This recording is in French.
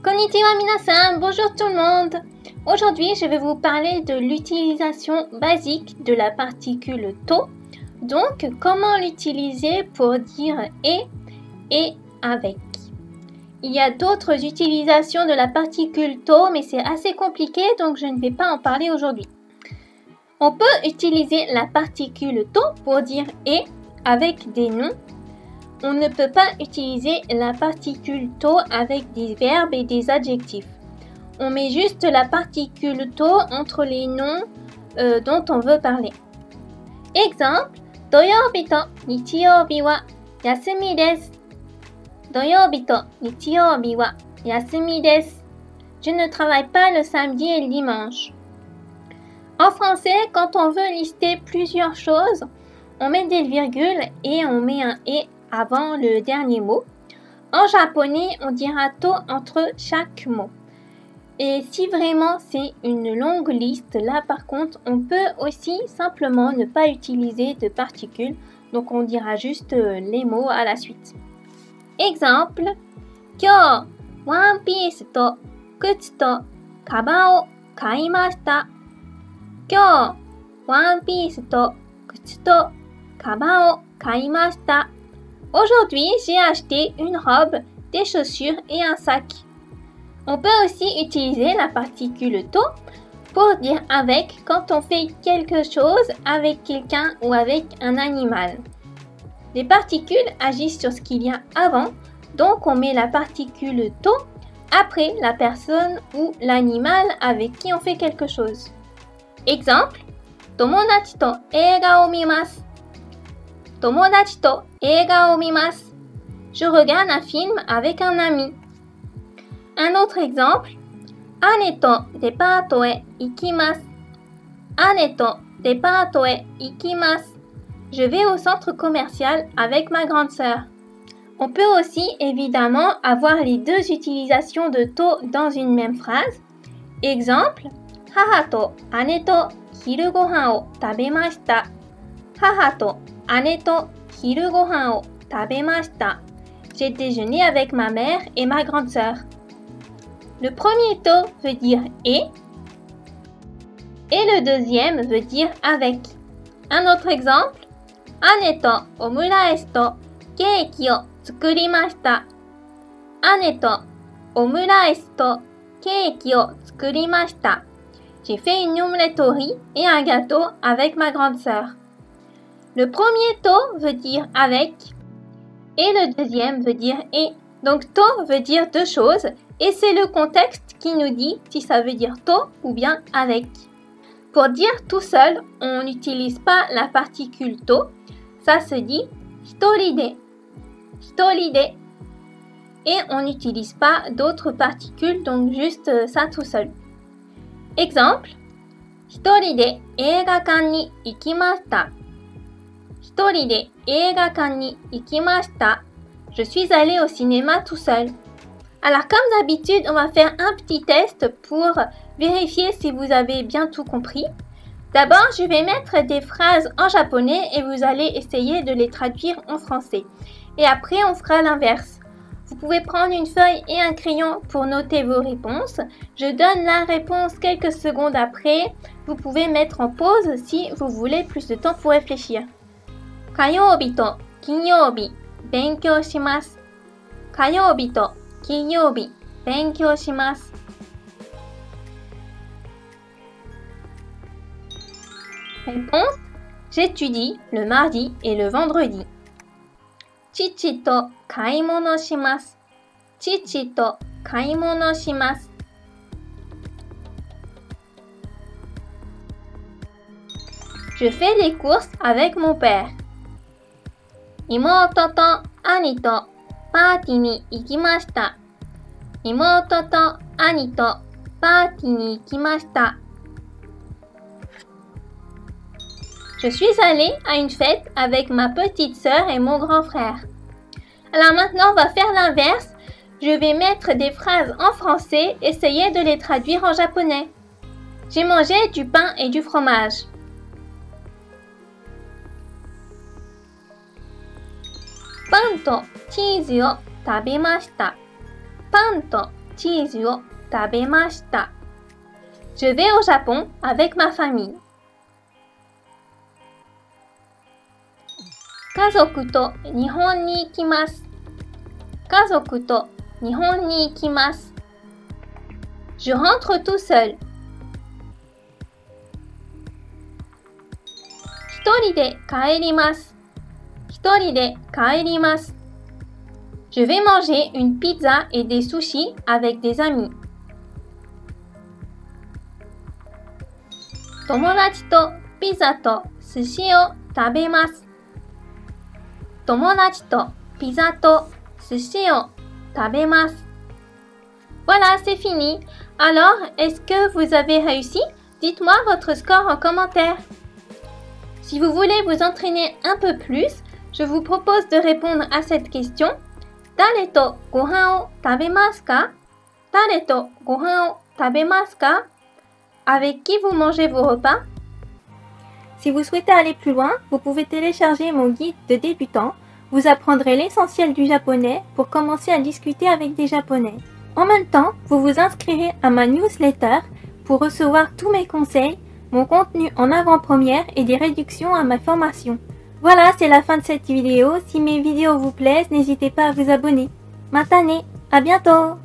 Konnichiwa minasan, bonjour tout le monde. Aujourd'hui, je vais vous parler de l'utilisation basique de la particule to. Donc, comment l'utiliser pour dire et avec. Il y a d'autres utilisations de la particule to, mais c'est assez compliqué, donc je ne vais pas en parler aujourd'hui. On peut utiliser la particule to pour dire et avec des noms. On ne peut pas utiliser la particule to avec des verbes et des adjectifs. On met juste la particule to entre les noms dont on veut parler. Exemple, Doyoubi to Nichiyoubi wa yasumi desu. Doyoubi to Nichiyoubi wa yasumi desu. Je ne travaille pas le samedi et le dimanche. En français, quand on veut lister plusieurs choses, on met des virgules et on met un et avant le dernier mot. En japonais, on dira to entre chaque mot. Et si vraiment c'est une longue liste, là par contre, on peut aussi simplement ne pas utiliser de particules. Donc on dira juste les mots à la suite. Exemple, Kyou, One Piece to kutsu to kaba o kaimashita. Kyou, One Piece to kutsu to kaba o kaimashita. Aujourd'hui, j'ai acheté une robe, des chaussures et un sac. On peut aussi utiliser la particule to pour dire avec quand on fait quelque chose avec quelqu'un ou avec un animal. Les particules agissent sur ce qu'il y a avant, donc on met la particule to après la personne ou l'animal avec qui on fait quelque chose. Exemple, Tomodachi to eiga o mimasu. Tomodachi to eiga o mimasu. Je regarde un film avec un ami. Un autre exemple, Ane to departo e ikimasu. Ane to departo e ikimasu. Je vais au centre commercial avec ma grande sœur. On peut aussi évidemment avoir les deux utilisations de to dans une même phrase. Exemple, Haha to ane to hiru gohan o tabemashita. Haha to ane to hiru gohan o tabemashita. J'ai déjeuné avec ma mère et ma grande sœur. Le premier to veut dire et le deuxième veut dire avec. Un autre exemple, Ane to omuraisi to keiki o tsukurimashita. Ane to omuraisi to keiki o tsukurimashita. J'ai fait une omelette au riz et un gâteau avec ma grande sœur. Le premier to veut dire avec et le deuxième veut dire et. Donc to veut dire deux choses et c'est le contexte qui nous dit si ça veut dire to ou bien avec. Pour dire tout seul, on n'utilise pas la particule to. Ça se dit hitoride. Hitoride. Et on n'utilise pas d'autres particules, donc juste ça tout seul. Exemple, hitoride eigakan ni ikimashita. Hitoride eigakan ni ikimashita. Je suis allée au cinéma tout seul. Alors comme d'habitude, on va faire un petit test pour vérifier si vous avez bien tout compris. D'abord, je vais mettre des phrases en japonais et vous allez essayer de les traduire en français. Et après, on fera l'inverse. Vous pouvez prendre une feuille et un crayon pour noter vos réponses. Je donne la réponse quelques secondes après. Vous pouvez mettre en pause si vous voulez plus de temps pour réfléchir. Kayoubi to kinyoubi, benkyou shimasu. Kayoubi to kinyoubi, benkyou shimasu. Réponse, j'étudie le mardi et le vendredi. Chichi to kaimono shimasu. Chichi to kaimono shimasu. Je fais les courses avec mon père. Imoto to ani to party ni ikimashita. Imoto to ani to party ni ikimashita. Je suis allée à une fête avec ma petite sœur et mon grand frère. Alors maintenant, on va faire l'inverse. Je vais mettre des phrases en français, essayer de les traduire en japonais. J'ai mangé du pain et du fromage. Pain to cheese o tabemashita. パンとチーズを食べました。Je vais au Japon avec ma famille. 家族と日本に行きます。家族と日本に行きます。Je rentre tout seul. 一人で帰ります。一人で帰ります。Je vais manger une pizza et des sushis avec des amis. 友達とピザと寿司を食べます。友達とピザと寿司を食べます。Voilà, c'est fini. Alors, est-ce que vous avez réussi? Dites-moi votre score en commentaire. Si vous voulez vous entraîner un peu plus, je vous propose de répondre à cette question. 誰とご飯を食べますか? 誰とご飯を食べますか? Avec qui vous mangez vos repas? Si vous souhaitez aller plus loin, vous pouvez télécharger mon guide de débutant. Vous apprendrez l'essentiel du japonais pour commencer à discuter avec des japonais. En même temps, vous vous inscrirez à ma newsletter pour recevoir tous mes conseils, mon contenu en avant-première et des réductions à ma formation. Voilà, c'est la fin de cette vidéo. Si mes vidéos vous plaisent, n'hésitez pas à vous abonner. Matane, à bientôt!